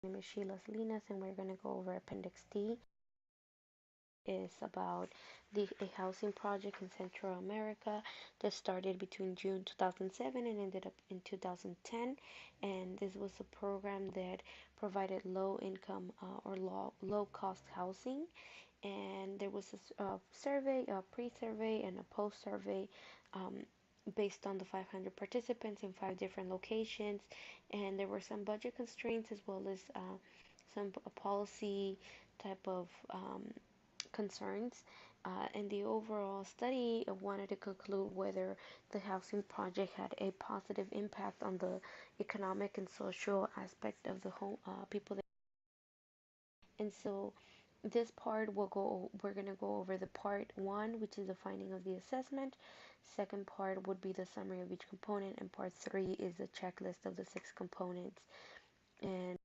My name is Sheila Salinas, and we're going to go over Appendix D. Is about a housing project in Central America that started between June 2007 and ended up in 2010. And this was a program that provided low income or low cost housing. And there was a survey, a pre-survey, and a post-survey um, based on the 500 participants in 5 different locations. And there were some budget constraints as well as some policy type of concerns. And the overall study wanted to conclude whether the housing project had a positive impact on the economic and social aspect of the home people. And so this part we're going to go over the part one, which is the finding of the assessment. Second part would be the summary of each component, and part three is the checklist of the 6 components. And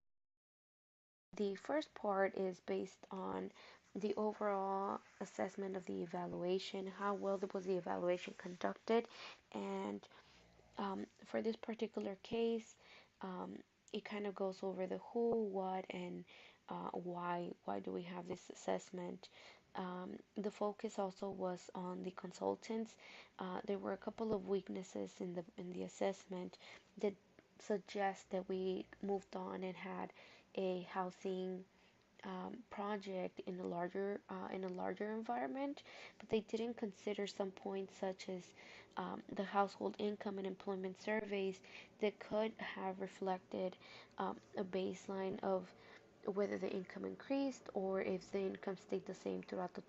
the first part is based on the overall assessment of the evaluation, how well was the evaluation conducted, and for this particular case, um, it kind of goes over the who, what, and why. Why do we have this assessment? The focus also was on the consultants. There were a couple of weaknesses in the assessment that suggest that we moved on and had a housing project in a larger environment, but they didn't consider some points such as the household income and employment surveys that could have reflected a baseline of whether the income increased or if the income stayed the same throughout the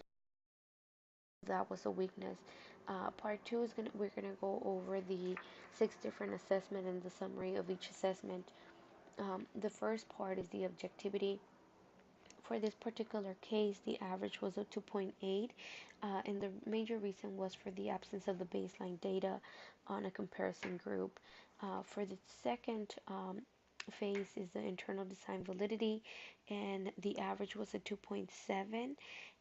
that was a weakness. Part two is we're gonna go over the 6 different assessment and the summary of each assessment. The first part is the objectivity. For this particular case, the average was a 2.8, and the major reason was for the absence of the baseline data on a comparison group. For the second phase is the internal design validity, and the average was a 2.7,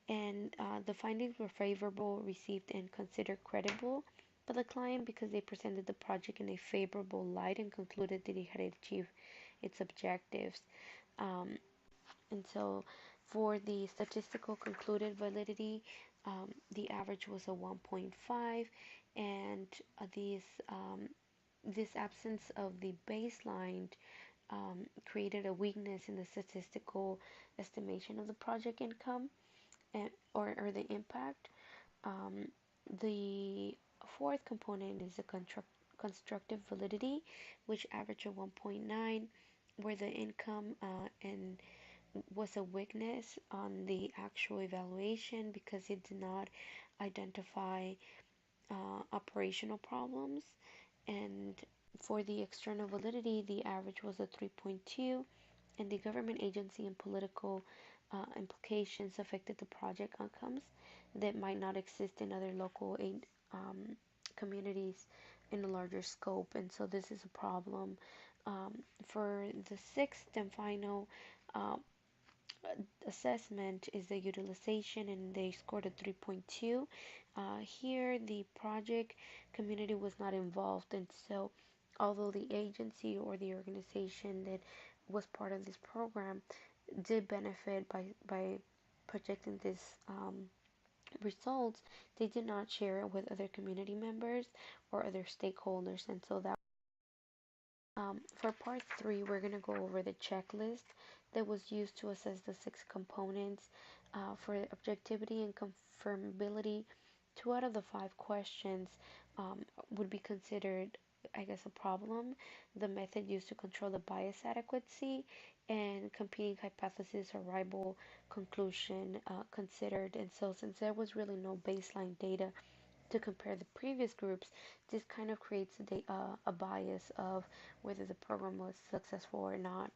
and the findings were favorable, received, and considered credible by the client because they presented the project in a favorable light and concluded that it had achieved its objectives. Um, and so for the statistical concluded validity, the average was a 1.5, and this absence of the baseline created a weakness in the statistical estimation of the project income or the impact. Um, the fourth component is the constructive validity, which averaged a 1.9, where the income and was a weakness on the actual evaluation because it did not identify operational problems. And for the external validity, the average was a 3.2, and the government agency and political implications affected the project outcomes that might not exist in other local aid communities in a larger scope. And so this is a problem. For the sixth and final uh, assessment is the utilization, and they scored a 3.2. Here the project community was not involved, and so although the agency or the organization that was part of this program did benefit by projecting this results, they did not share it with other community members or other stakeholders. And so that for part three, we're going to go over the checklist that was used to assess the 6 components. For objectivity and confirmability, 2 out of the 5 questions would be considered, I guess, a problem. The method used to control the bias adequacy and competing hypothesis or rival conclusion considered. And so, since there was really no baseline data to compare the previous groups, this kind of creates a bias of whether the program was successful or not.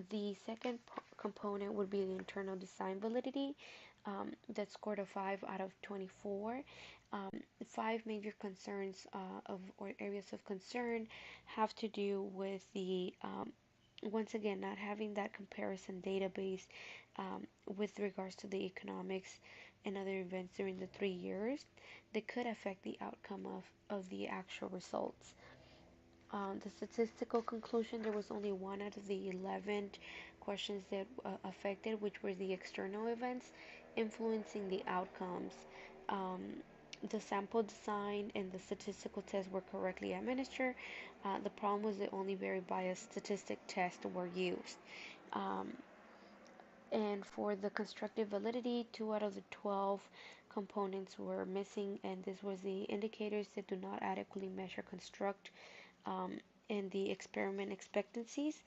The second component would be the internal design validity that scored a 5 out of 24. 5 major concerns or areas of concern have to do with the once again not having that comparison database with regards to the economics and other events during the 3 years that could affect the outcome of the actual results. The statistical conclusion, there was only one out of the 11 questions that affected, which were the external events influencing the outcomes. Um, the sample design and the statistical tests were correctly administered. The problem was that only very biased statistic tests were used. Um, and for the constructive validity, 2 out of the 12 components were missing, and this was the indicators that do not adequately measure construct um, and the experiment expectancies.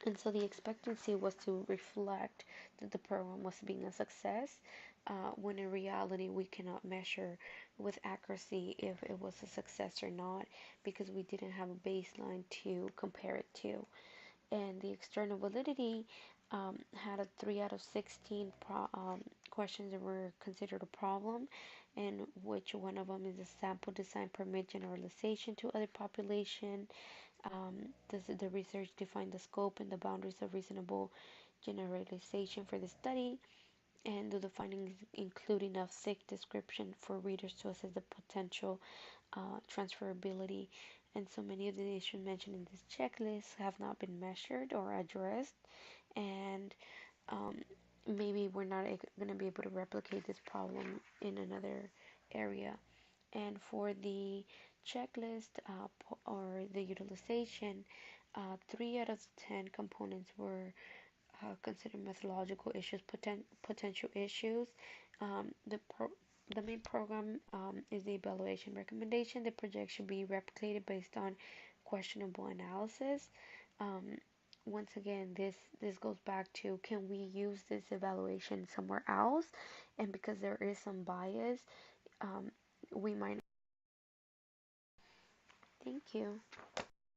And so the expectancy was to reflect that the program was being a success, when in reality we cannot measure with accuracy if it was a success or not because we didn't have a baseline to compare it to. And the external validity had a 3 out of 16 questions that were considered a problem, and which one of them is a sample design permit generalization to other population. Does the research define the scope and the boundaries of reasonable generalization for the study? And do the findings include enough thick description for readers to assess the potential transferability? And so many of the issues mentioned in this checklist have not been measured or addressed, and um, maybe we're not going to be able to replicate this problem in another area. And for the checklist or the utilization, 3 out of 10 components were considered methodological issues, potential issues. The main program is the evaluation recommendation. The project should be replicated based on questionable analysis. Um, Once again, this goes back to, can we use this evaluation somewhere else? And because there is some bias, we might. Thank you.